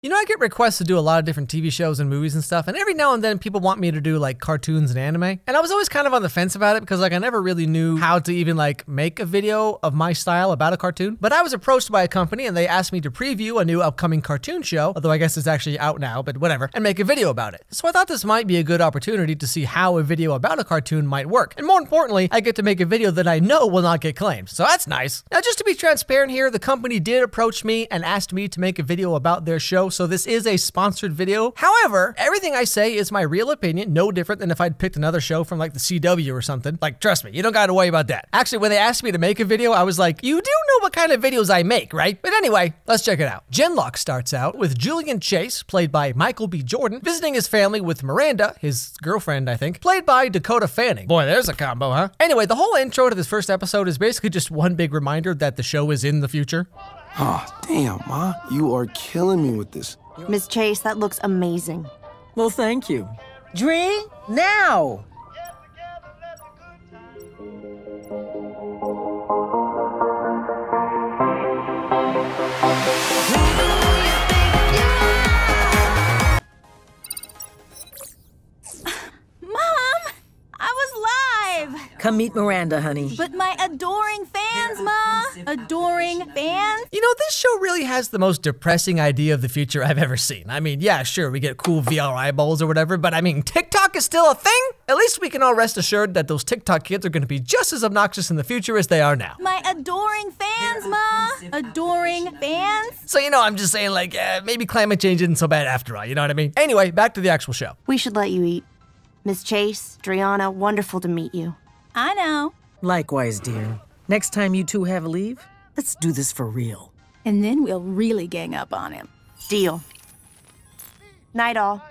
You know, I get requests to do a lot of different TV shows and movies and stuff, and every now and then people want me to do like cartoons and anime. And I was always kind of on the fence about it because like I never really knew how to even like make a video of my style about a cartoon. But I was approached by a company and they asked me to preview a new upcoming cartoon show, although I guess it's actually out now, but whatever, and make a video about it. So I thought this might be a good opportunity to see how a video about a cartoon might work. And more importantly, I get to make a video that I know will not get claimed. So that's nice. Now, just to be transparent here, the company did approach me and asked me to make a video about their show. So this is a sponsored video. However, everything I say is my real opinion, no different than if I'd picked another show from like the CW or something. Like, trust me, you don't gotta worry about that. Actually, when they asked me to make a video, I was like, you do know what kind of videos I make, right? But anyway, let's check it out. Genlock starts out with Julian Chase, played by Michael B. Jordan, visiting his family with Miranda, his girlfriend, I think, played by Dakota Fanning. Boy, there's a combo, huh? Anyway, the whole intro to this first episode is basically just one big reminder that the show is in the future. Oh, damn, Ma. You are killing me with this. Miss Chase, that looks amazing. Well, thank you. Dree, now! Come meet Miranda, honey. But my adoring fans, Ma! Adoring fans! You know, this show really has the most depressing idea of the future I've ever seen. I mean, yeah, sure, we get cool VR eyeballs or whatever, but I mean, TikTok is still a thing? At least we can all rest assured that those TikTok kids are gonna be just as obnoxious in the future as they are now. My adoring fans, Ma! Adoring fans! So, you know, I'm just saying, like, maybe climate change isn't so bad after all, you know what I mean? Anyway, back to the actual show. We should let you eat. Miss Chase, Driana, wonderful to meet you. I know. Likewise, dear. Next time you two have a leave, let's do this for real. And then we'll really gang up on him. Deal. Night all.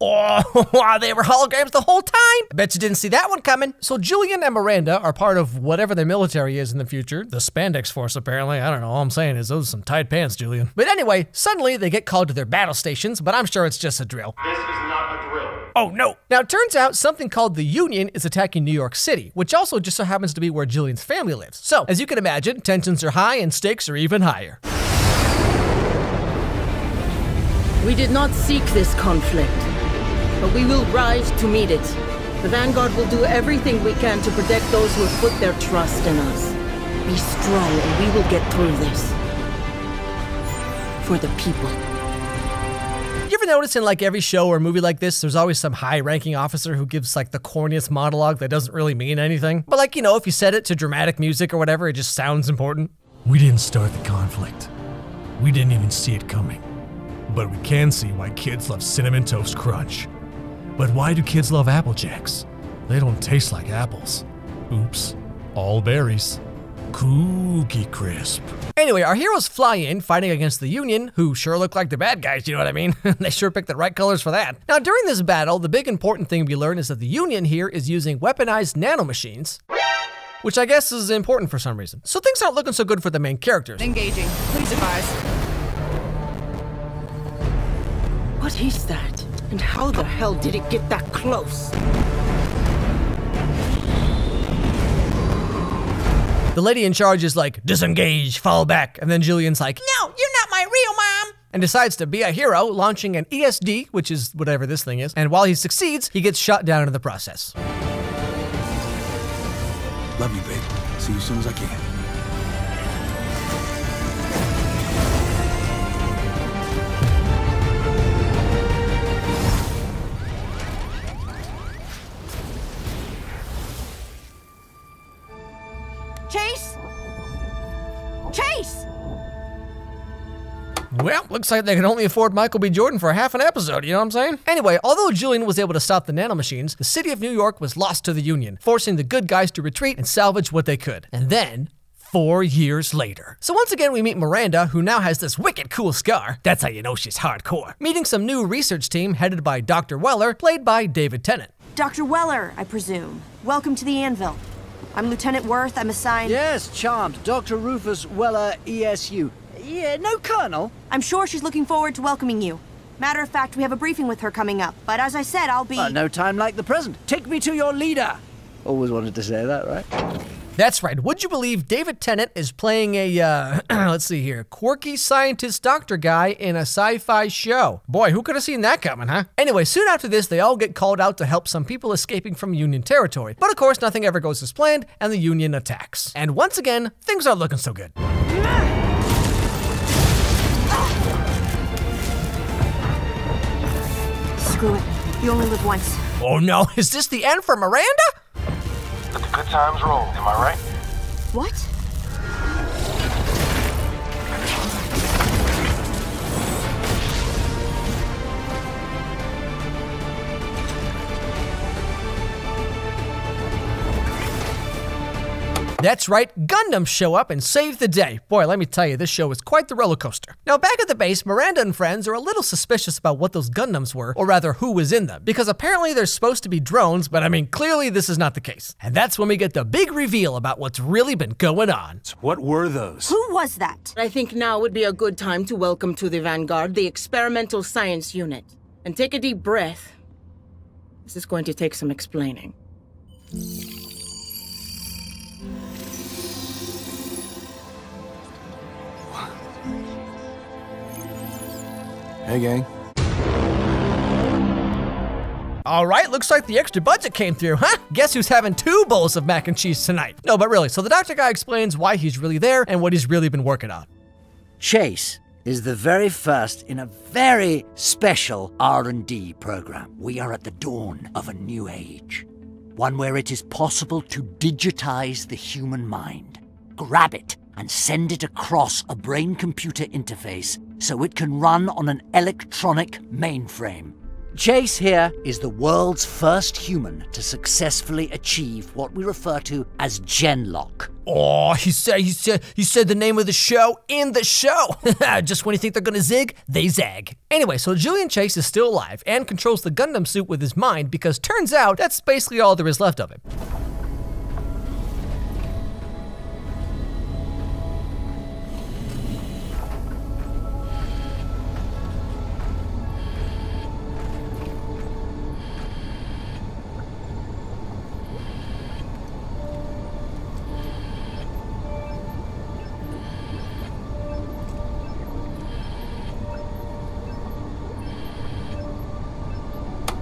Oh, they were holograms the whole time. I bet you didn't see that one coming. So Julian and Miranda are part of whatever the military is in the future. The spandex force, apparently. I don't know. All I'm saying is those are some tight pants, Julian. But anyway, suddenly they get called to their battle stations, but I'm sure it's just a drill. This is not a drill. Oh no. Now it turns out something called the Union is attacking New York City, which also just so happens to be where Julian's family lives. So, as you can imagine, tensions are high and stakes are even higher. We did not seek this conflict, but we will rise to meet it. The Vanguard will do everything we can to protect those who have put their trust in us. Be strong and we will get through this. For the people. You ever notice in like every show or movie like this, there's always some high-ranking officer who gives like the corniest monologue that doesn't really mean anything? But like, you know, if you set it to dramatic music or whatever, it just sounds important. We didn't start the conflict. We didn't even see it coming. But we can see why kids love Cinnamon Toast Crunch. But why do kids love Apple Jacks? They don't taste like apples. Oops. All berries. Cookie Crisp. Anyway, our heroes fly in, fighting against the Union, who sure look like the bad guys, you know what I mean? They sure picked the right colors for that. Now, during this battle, the big important thing we learn is that the Union here is using weaponized nanomachines, which I guess is important for some reason. So things aren't looking so good for the main characters. Engaging. Please advise. What is that? And how the hell did it get that close? The lady in charge is like, disengage, fall back. And then Julian's like, no, you're not my real mom. And decides to be a hero, launching an ESD, which is whatever this thing is. And while he succeeds, he gets shot down in the process. Love you, babe. See you as soon as I can. Chase! Chase! Well, looks like they can only afford Michael B. Jordan for half an episode, you know what I'm saying? Anyway, although Julian was able to stop the nanomachines, the city of New York was lost to the Union, forcing the good guys to retreat and salvage what they could. And then, 4 years later. So once again, we meet Miranda, who now has this wicked cool scar. That's how you know she's hardcore. Meeting some new research team headed by Dr. Weller, played by David Tennant. Dr. Weller, I presume. Welcome to the Anvil. I'm Lieutenant Worth. I'm assigned... Yes, charmed. Dr. Rufus Weller, ESU. Yeah, no colonel. I'm sure she's looking forward to welcoming you. Matter of fact, we have a briefing with her coming up. But as I said, I'll be... No time like the present. Take me to your leader. Always wanted to say that, right? That's right. Would you believe David Tennant is playing a, let's see here, quirky scientist doctor guy in a sci-fi show? Boy, who could have seen that coming, huh? Anyway, soon after this, they all get called out to help some people escaping from Union territory. But of course, nothing ever goes as planned, and the Union attacks. And once again, things aren't looking so good. Screw it. You only live once. Oh no, is this the end for Miranda? Let the good times roll, am I right? What? That's right, Gundams show up and save the day. Boy, let me tell you, this show is quite the roller coaster. Now, back at the base, Miranda and friends are a little suspicious about what those Gundams were, or rather, who was in them, because apparently they're supposed to be drones, but I mean, clearly this is not the case. And that's when we get the big reveal about what's really been going on. What were those? Who was that? I think now would be a good time to welcome to the Vanguard the Experimental Science Unit. And take a deep breath. This is going to take some explaining. Hey, gang. All right, looks like the extra budget came through, huh? Guess who's having 2 bowls of mac and cheese tonight? No, but really, so the doctor guy explains why he's really there and what he's really been working on. Chase is the very first in a very special R&D program. We are at the dawn of a new age. One where it is possible to digitize the human mind. Grab it and send it across a brain-computer interface so it can run on an electronic mainframe. Chase here is the world's first human to successfully achieve what we refer to as genlock. Oh, he said the name of the show in the show. Just when you think they're gonna zig, they zag. Anyway, so Julian Chase is still alive and controls the Gundam suit with his mind because turns out that's basically all there is left of him.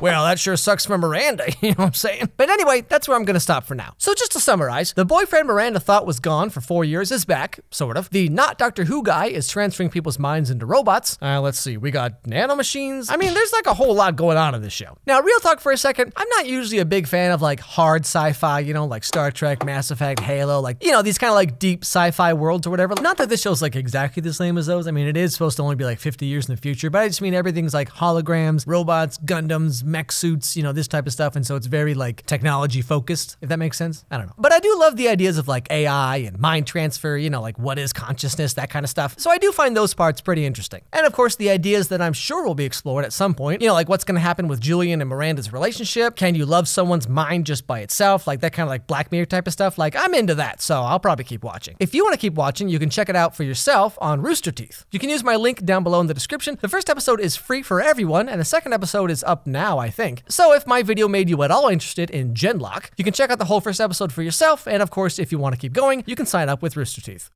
Well, that sure sucks for Miranda, you know what I'm saying? But anyway, that's where I'm gonna stop for now. So just to summarize, the boyfriend Miranda thought was gone for 4 years is back, sort of. The not Doctor Who guy is transferring people's minds into robots. Let's see, we got nanomachines. I mean, there's like a whole lot going on in this show. Now, real talk for a second, I'm not usually a big fan of like hard sci-fi, you know, like Star Trek, Mass Effect, Halo, like, you know, these kind of like deep sci-fi worlds or whatever. Not that this show's like exactly the same as those. I mean, it is supposed to only be like 50 years in the future, but I just mean everything's like holograms, robots, Gundams, mech suits, you know, this type of stuff. And so it's very like technology focused, if that makes sense. I don't know. But I do love the ideas of like AI and mind transfer, you know, like what is consciousness, that kind of stuff. So I do find those parts pretty interesting. And of course, the ideas that I'm sure will be explored at some point, you know, like what's going to happen with Julian and Miranda's relationship. Can you love someone's mind just by itself? Like that kind of like Black Mirror type of stuff. Like I'm into that, so I'll probably keep watching. If you want to keep watching, you can check it out for yourself on Rooster Teeth. You can use my link down below in the description. The first episode is free for everyone, and the second episode is up now, I think. So if my video made you at all interested in genlock, you can check out the whole first episode for yourself, and of course, if you want to keep going, you can sign up with Rooster Teeth.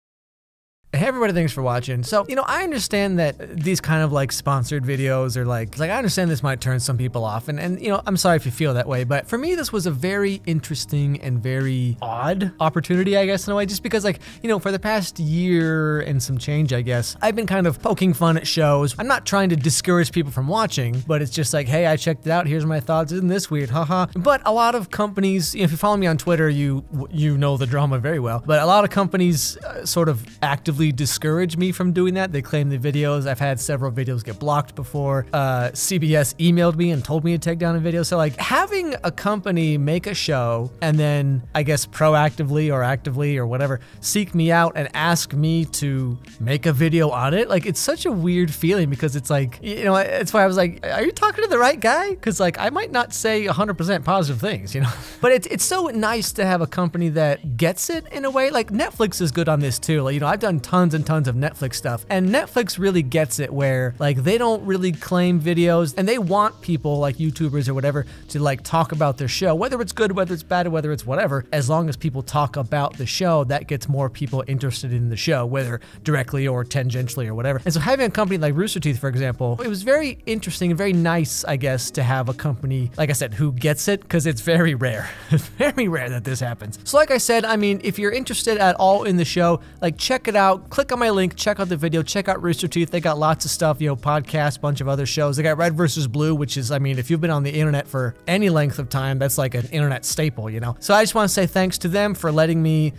Hey everybody, thanks for watching. So, you know, I understand that these kind of like sponsored videos are like I understand this might turn some people off and you know, I'm sorry if you feel that way, but for me this was a very interesting and very odd opportunity, I guess, in a way, just because like, you know, for the past year and some change, I guess, I've been kind of poking fun at shows. I'm not trying to discourage people from watching, but it's just like, hey, I checked it out, here's my thoughts, isn't this weird, haha. But a lot of companies, if you follow me on Twitter, you know the drama very well, but a lot of companies sort of actively discourage me from doing that. They claim the videos. I've had several videos get blocked before. CBS emailed me and told me to take down a video. So like having a company make a show and then I guess proactively or actively or whatever seek me out and ask me to make a video on it, like it's such a weird feeling because it's like, you know, it's why I was like, are you talking to the right guy? Because like I might not say 100% positive things, you know, but it's so nice to have a company that gets it in a way. Like Netflix is good on this too. Like, you know, I've done tons and tons of Netflix stuff. And Netflix really gets it where like they don't really claim videos and they want people like YouTubers or whatever to like talk about their show, whether it's good, whether it's bad, whether it's whatever. As long as people talk about the show, that gets more people interested in the show, whether directly or tangentially or whatever. And so having a company like Rooster Teeth, for example, it was very interesting and very nice, I guess, to have a company, like I said, who gets it, because it's very rare. It's very rare that this happens. So like I said, I mean, if you're interested at all in the show, like check it out, click on my link, check out the video, check out Rooster Teeth. They got lots of stuff, you know, podcasts, bunch of other shows. They got Red versus Blue, which is, I mean, if you've been on the internet for any length of time, that's like an internet staple, you know? So I just want to say thanks to them for letting me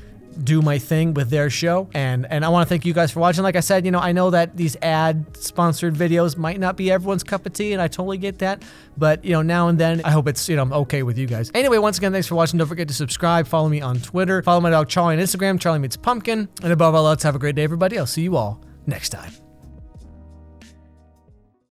do my thing with their show, and I want to thank you guys for watching. Like I said, you know, I know that these ad sponsored videos might not be everyone's cup of tea, and I totally get that, but you know, now and then I hope it's, you know, okay with you guys. Anyway, once again, thanks for watching. Don't forget to subscribe, follow me on Twitter, follow my dog Charlie on Instagram, Charlie Meets Pumpkin, and above all else, have a great day, everybody. I'll see you all next time.